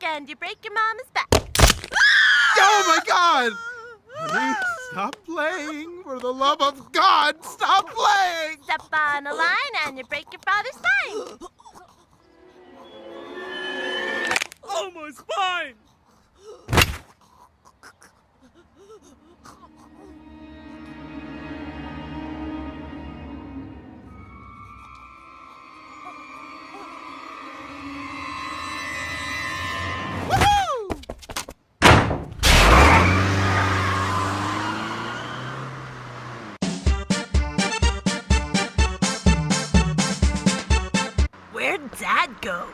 and you break your mama's back. Oh my God! Honey, stop playing. For the love of God, stop playing! Step on a line and you break your father's spine. Oh, my spine! Where'd Dad go?